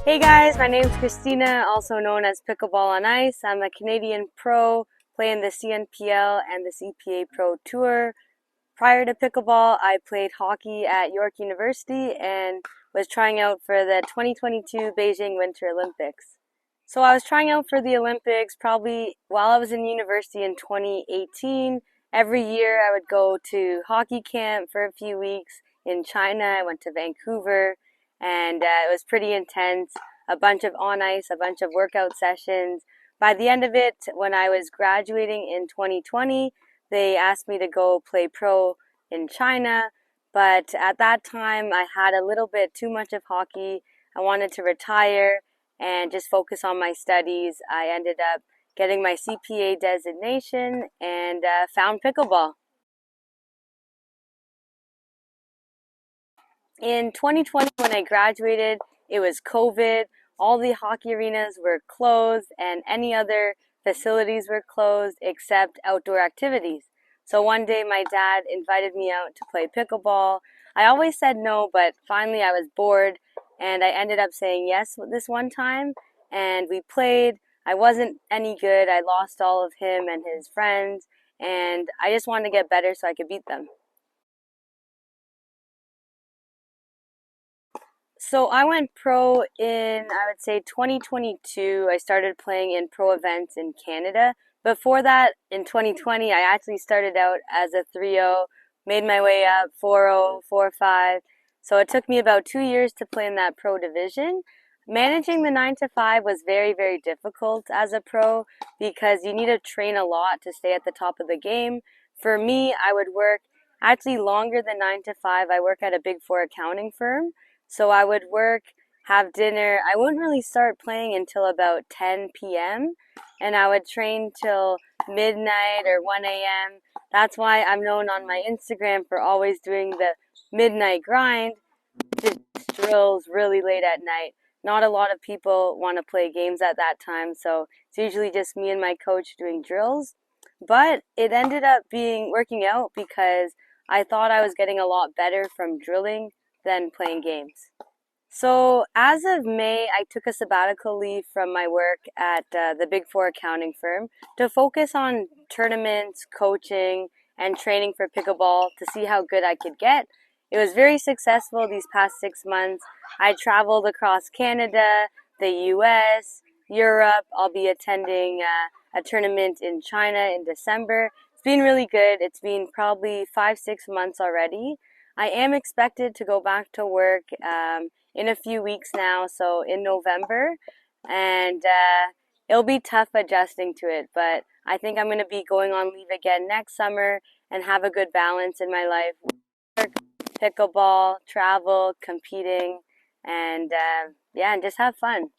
Hey guys, my name's Christina, also known as Pickleballonice. I'm a Canadian Pro playing the CNPL and the CPA Pro Tour. Prior to pickleball, I played hockey at York University and was trying out for the 2022 Beijing Winter Olympics. So I was trying out for the Olympics probably while I was in university in 2018. Every year I would go to hockey camp for a few weeks in China. I went to Vancouver and it was pretty intense. A bunch of on ice, a bunch of workout sessions. By the end of it, when I was graduating in 2020, they asked me to go play pro in China, but at that time I had a little bit too much of hockey. I wanted to retire and just focus on my studies. I ended up getting my CPA designation and found pickleball. In 2020, when I graduated, it was COVID. All the hockey arenas were closed and any other facilities were closed except outdoor activities. So one day my dad invited me out to play pickleball. I always said no, but finally I was bored and I ended up saying yes this one time and we played. I wasn't any good. I lost all of him and his friends and I just wanted to get better so I could beat them. So I went pro in, I would say 2022. I started playing in pro events in Canada. Before that, in 2020, I actually started out as a 3-0, made my way up 4-0, 4-5. So it took me about 2 years to play in that pro division. Managing the 9 to 5 was very, very difficult as a pro because you need to train a lot to stay at the top of the game. For me, I would work actually longer than 9 to 5. I work at a Big Four accounting firm. So I would work, have dinner. I wouldn't really start playing until about 10 p.m. and I would train till midnight or 1 a.m. That's why I'm known on my Instagram for always doing the midnight grind, just drills really late at night. Not a lot of people want to play games at that time, so it's usually just me and my coach doing drills. But it ended up being working out because I thought I was getting a lot better from drilling than playing games. So as of May, I took a sabbatical leave from my work at the Big Four accounting firm to focus on tournaments, coaching, and training for pickleball to see how good I could get. It was very successful these past 6 months. I traveled across Canada, the US, Europe. I'll be attending a tournament in China in December. It's been really good. It's been probably 5, 6 months already. I am expected to go back to work in a few weeks now, so in November, and it'll be tough adjusting to it, but I think I'm going to be going on leave again next summer and have a good balance in my life. Work, pickleball, travel, competing, and yeah, and just have fun.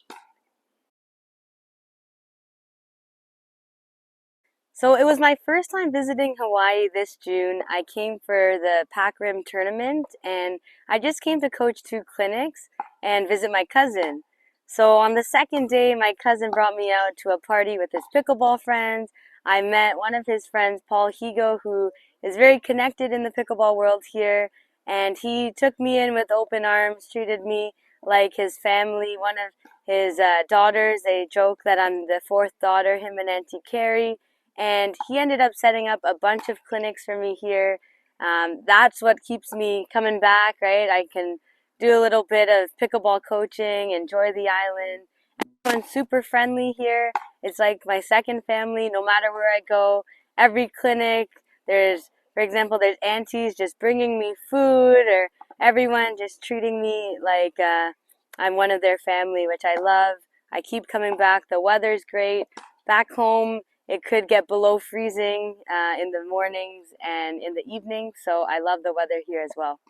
So it was my first time visiting Hawaii this June. I came for the Pac Rim tournament and I just came to coach 2 clinics and visit my cousin. So on the second day, my cousin brought me out to a party with his pickleball friends. I met one of his friends, Paul Higo, who is very connected in the pickleball world here. And he took me in with open arms, treated me like his family. One of his daughters, they joke that I'm the fourth daughter, him and Auntie Carrie, and he ended up setting up a bunch of clinics for me here. That's what keeps me coming back, right? I can do a little bit of pickleball coaching, enjoy the island. Everyone's super friendly here. It's like my second family. No matter where I go, every clinic, for example, there's aunties just bringing me food, or everyone just treating me like I'm one of their family, which I love. I keep coming back. The weather's great. Back home, it could get below freezing in the mornings and in the evenings, so I love the weather here as well.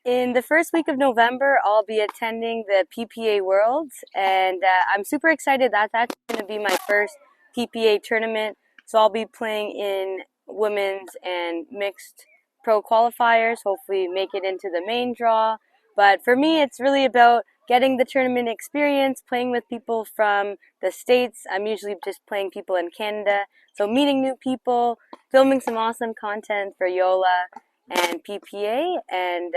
In the first week of November, I'll be attending the PPA Worlds, and I'm super excited. That's actually going to be my first PPA tournament, so I'll be playing in women's and mixed pro qualifiers, hopefully make it into the main draw. But for me, it's really about getting the tournament experience, playing with people from the States. I'm usually just playing people in Canada, so meeting new people, filming some awesome content for Yola and PPA, and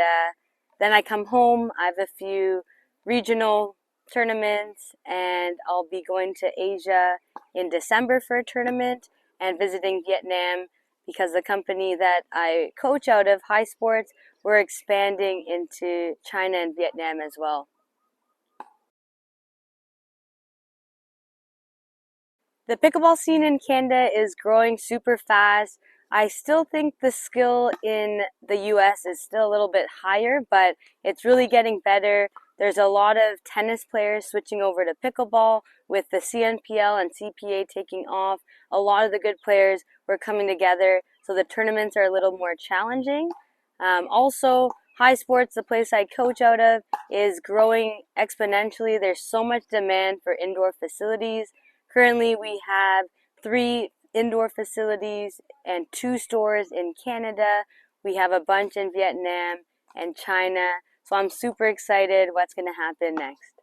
Then I come home, I have a few regional tournaments, and I'll be going to Asia in December for a tournament and visiting Vietnam because the company that I coach out of, High Sports, we're expanding into China and Vietnam as well. The pickleball scene in Canada is growing super fast. I still think the skill in the US is still a little bit higher, but it's really getting better. There's a lot of tennis players switching over to pickleball with the CNPL and CPA taking off. A lot of the good players were coming together, so the tournaments are a little more challenging. Also, High Sports, the place I coach out of, is growing exponentially. There's so much demand for indoor facilities. Currently, we have 3 indoor facilities and 2 stores in Canada. We have a bunch in Vietnam and China. So I'm super excited what's going to happen next.